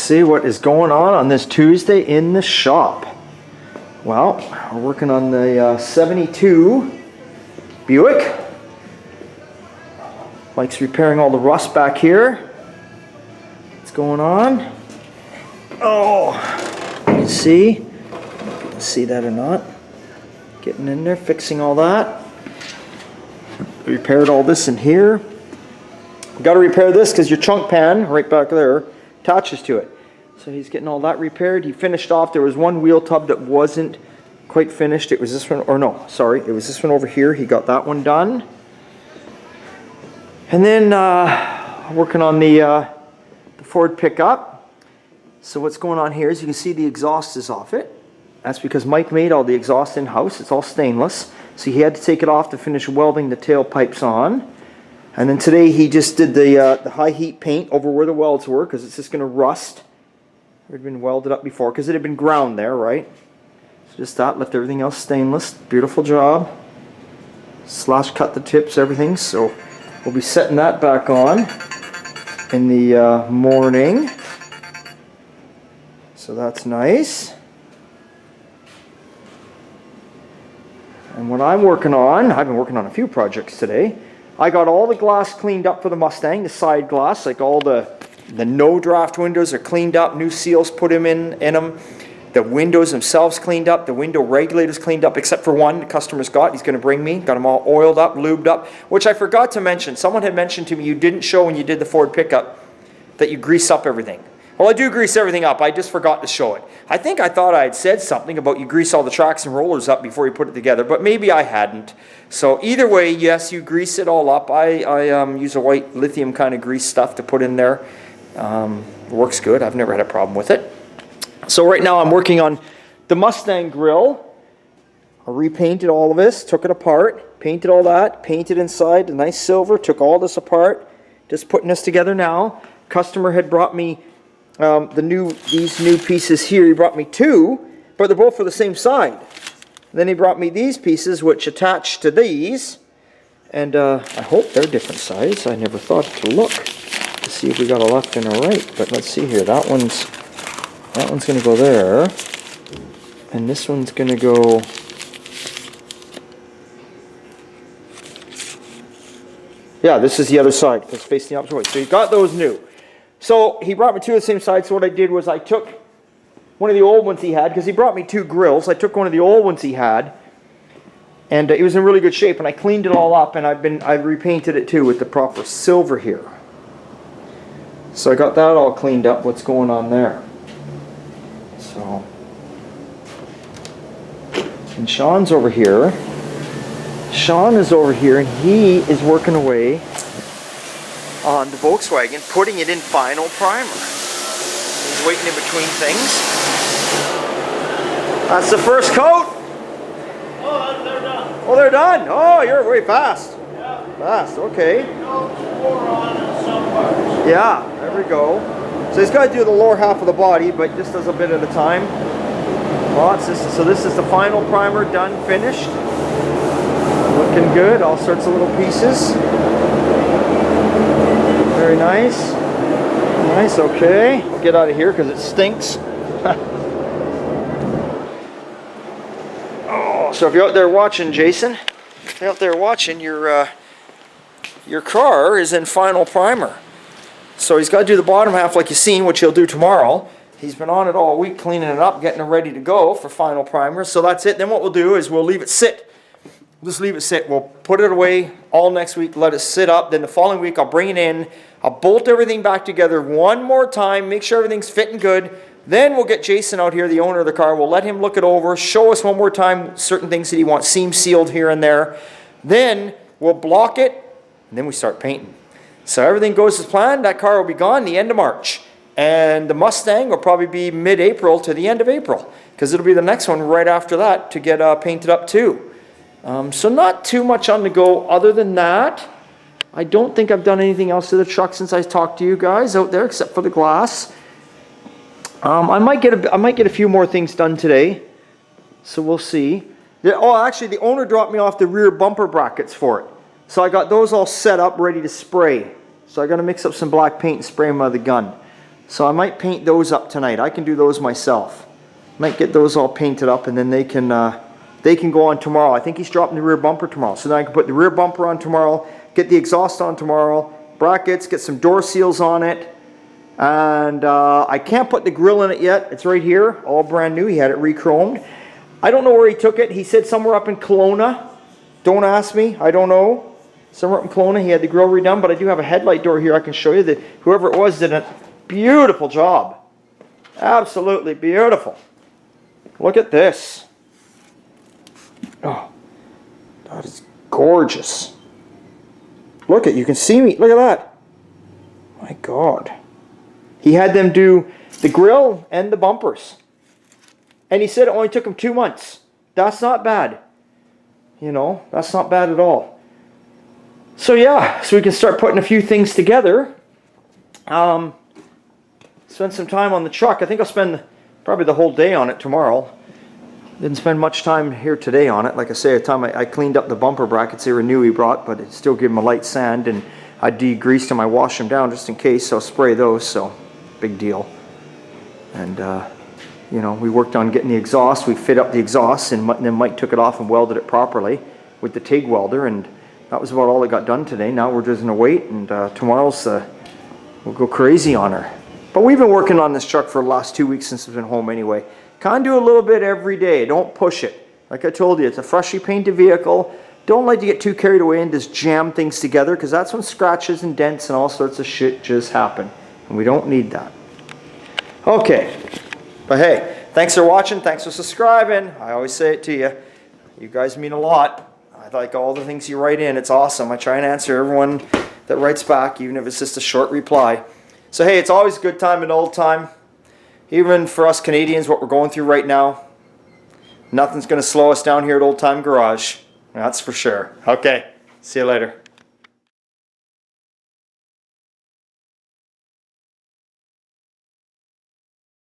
see what is going on this Tuesday in the shop. Well, we're working on the 72 Buick. Mike's repairing all the rust back here. What's going on? Oh, you can see. If you can see that or not. Getting in there, fixing all that. Repaired all this in here. Got to repair this because your trunk pan right back there attaches to it. So he's getting all that repaired. He finished off. There was one wheel tub that wasn't quite finished. It was this one, or no, sorry, it was this one over here. He got that one done. And then working on the Ford pickup. So what's going on here is you can see the exhaust is off it. That's because Mike made all the exhaust in-house. It's all stainless. So he had to take it off to finish welding the tailpipes on. And then today he just did the high heat paint over where the welds were because it's just going to rust. It had been welded up before because it had been ground there, right? So just that, left everything else stainless. Beautiful job. Slash cut the tips, everything. So we'll be setting that back on in the morning. So that's nice. And what I'm working on, I've been working on a few projects today. I got all the glass cleaned up for the Mustang, the side glass, like all the no draft windows are cleaned up, new seals put in them. The windows themselves cleaned up, the window regulators cleaned up, except for one the customer's got. He's going to bring me, got them all oiled up, lubed up, which I forgot to mention. Someone had mentioned to me you didn't show when you did the Ford pickup that you grease up everything. Well, I do grease everything up. I just forgot to show it. I thought I had said something about you grease all the tracks and rollers up before you put it together, but maybe I hadn't. So either way, yes, you grease it all up. I use a white lithium kind of grease stuff to put in there. It works good. I've never had a problem with it. So right now I'm working on the Mustang grill. I repainted all of this, took it apart, painted all that, painted inside, a nice silver, took all this apart. Just putting this together now. Customer had brought me these new pieces here. He brought me two, but they're both for the same side. Then he brought me these pieces which attach to these, and I hope they're different size. I never thought to look to see if we got a left and a right, but let's see here. That one's going to go there, and this one's going to go yeah, this is the other side. It's facing the opposite way. So you got those new. So he brought me two of the same side, so what I did was I took one of the old ones he had, because he brought me two grills. I took one of the old ones he had, and it was in really good shape, and I cleaned it all up, and I repainted it too with the proper silver here. So I got that all cleaned up, what's going on there. So, and Sean's over here. Sean is over here, and he is working away on the Volkswagen, putting it in final primer. He's waiting in between things. That's the first coat. Oh, they're done. Oh, they're done. Oh, you're way fast. Yeah. Fast, okay. Four on in some parts. Yeah, there we go. So he's got to do the lower half of the body, but just does a bit at a time. So this is the final primer done, finished. Looking good, all sorts of little pieces. Very nice. Nice, okay. We'll get out of here because it stinks. Oh, so if you're out there watching, Jason, if you're out there watching, your car is in final primer. So he's got to do the bottom half like you've seen, which he'll do tomorrow. He's been on it all week, cleaning it up, getting it ready to go for final primer. So that's it. Then what we'll do is we'll leave it sit. We'll just leave it sit. We'll put it away all next week, let it sit up. Then the following week I'll bring it in. I'll bolt everything back together one more time, make sure everything's fitting good. Then we'll get Jason out here, the owner of the car. We'll let him look it over, show us one more time certain things that he wants seam sealed here and there. Then we'll block it, and then we start painting. So everything goes as planned. That car will be gone the end of March. And the Mustang will probably be mid-April to the end of April, because it'll be the next one right after that to get painted up too. So not too much on the go other than that. I don't think I've done anything else to the truck since I talked to you guys out there, except for the glass. I might get a few more things done today, so we'll see. Actually, the owner dropped me off the rear bumper brackets for it, so I got those all set up, ready to spray. So I got to mix up some black paint and spray them out of the gun. So I might paint those up tonight. I can do those myself. Might get those all painted up, and then they can go on tomorrow. I think he's dropping the rear bumper tomorrow. So then I can put the rear bumper on tomorrow, get the exhaust on tomorrow, brackets, get some door seals on it. And I can't put the grill in it yet. It's right here, all brand new. He had it re-chromed. I don't know where he took it. He said somewhere up in Kelowna. Don't ask me. I don't know. Somewhere up in Kelowna, he had the grill redone. But I do have a headlight door here I can show you. That whoever it was did a beautiful job. Absolutely beautiful. Look at this. Oh, that is gorgeous. Look at, you can see me. Look at that. My God. He had them do the grill and the bumpers. And he said it only took him 2 months. That's not bad. You know, that's not bad at all. So yeah, so we can start putting a few things together. Spend some time on the truck. I think I'll spend probably the whole day on it tomorrow. Didn't spend much time here today on it. Like I say, at the time I cleaned up the bumper brackets. They were new he brought, but it still gave them a light sand. And I degreased them. I washed them down just in case. So I'll spray those. So big deal. And you know, we worked on getting the exhaust. We fit up the exhaust, and then Mike took it off and welded it properly with the TIG welder. And that was about all that got done today. Now we're just gonna wait, and tomorrow's we'll go crazy on her. But we've been working on this truck for the last 2 weeks since we've been home anyway. Kind of do a little bit every day. Don't push it. Like I told you, it's a freshly painted vehicle. Don't like to get too carried away and just jam things together, because that's when scratches and dents and all sorts of shit just happen. And we don't need that. Okay. But hey, thanks for watching. Thanks for subscribing. I always say it to you. You guys mean a lot. I like all the things you write in. It's awesome. I try and answer everyone that writes back, even if it's just a short reply. So hey, it's always a good time and old time. Even for us Canadians, what we're going through right now, nothing's going to slow us down here at Old Time Garage. That's for sure. Okay, see you later.